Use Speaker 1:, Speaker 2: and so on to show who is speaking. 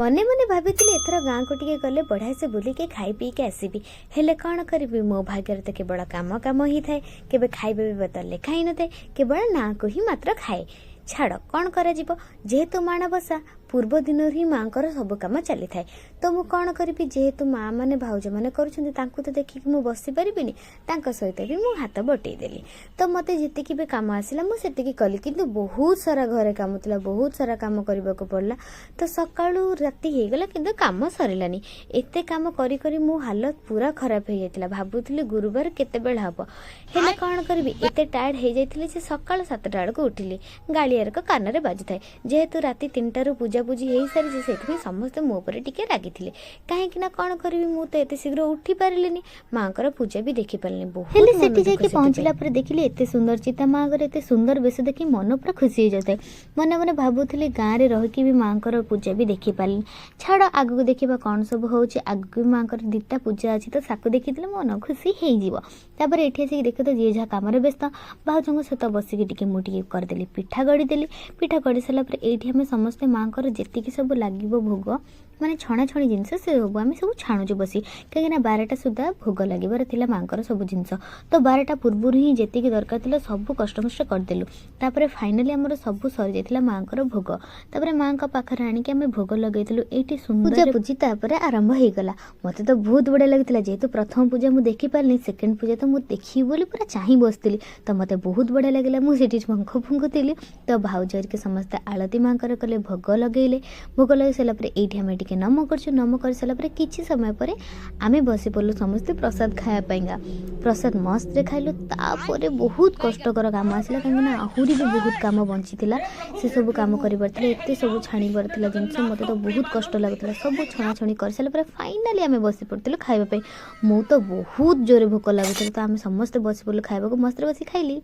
Speaker 1: मने मने भाभी एथर गाँ को टिके गले बढ़िया से बुलिके खाई पी के आसबि हेले कौन करी मो भाग्य तो केवल काम काम ही थाए केबे खाइबे तो लेखा ही न थाए केवल ना को ही मात्र खाए छाड़ कौन करा जीवो जेहेतु माणबसा पूर्व दिन ही माँ सब कम चली थाए तो मु कौन करी जेहेतु माँ मैंने भाउज मैंने कर देखिक मु बसी पारिनी सहित भी मु हाथ बटेदेली तो मत जी भी कम आसला मुझे कली किंतु बहुत सारा घरे काम था बहुत सारा कम करने को पड़ला तो सकाळू राति हो गला किंतु काम सरलानी एते काम करी करी मो हालत पूरा खराब हो जाता भावुली गुरुवार केते बेल हम हेले कौन करी एते टायर्ड हो जाती जे सकाळ 7टा बेलू उठिली गाड़ियार कान में बाजू थाए जेहेतु राति 3टारू पूजा पूजी हो सारी से समस्ते मो पर टिके रागी कहीं कौन करी मु तो एते शीघ्र उठी पारिनी माँ पूजा भी देखी पारे बहुत पहुँचला देखिली एते सुंदर चिता माँ एते सुंदर बेश देखी मन पूरा खुशी हो जाए मन मन भावुली गाँव में रहीकि भी माँ पूजा भी देखी पारे छाड़ आगू देखा कौन सब हो आगू माँ दीटा पूजा अच्छी तो साकू देखी मन खुशी होपर ये आसिक देखे तो जी जहाँ कम व्यस्त भाउजों सहित बसिकी मुझे करदेली पिठा गढ़ीदेली पिठा गढ़ी सारापर ये आम समस्ते माँ जी सब लगे भोग माने छणा छणी जिनस से सब आम सब छाणुचु बसी कहीं 12टा सुधा भोग लगे माँ सब जिनस तो 12टा पूर्व ही जी दरकार था सब कष्टमष्ट करदेलु तापर फाइनाली आमर सब सरी जाता माँ भोग तापर माँ पाखे आणिक आम भोग लगेलु ये सुंदर पूजा तापर आरंभ हो गला मत तो बहुत बढ़िया लगी जेहेतु प्रथम पूजा मुझे देखी पारे सेकेंड पूजा तो मुझे देखी बोली पूरा चाह बसती तो मत बहुत बढ़िया लगे मुझे शंख फुंकुली तो भाउज के समस्ते आलती माँ कले भोग लगे भोग लगे सारापर ये टे नम कर सारापर किसी समय पर आम बसी पड़ू समस्ते प्रसाद खायापाईगा प्रसाद मस्त खाइलु तापर बहुत कष्टकर काम आसला कहीं आहरी भी बहुत काम बंची से सब कम करते सब छाणी जिनस मत तो बहुत कष्ट लगता सब छणा छणी कर सारापर फाइनाली आम बसी पड़ू खावाई मु तो बहुत जोरे भोक लगुता तो आम समस्ते बसी पड़ू खावा मस्त बसी खाइली।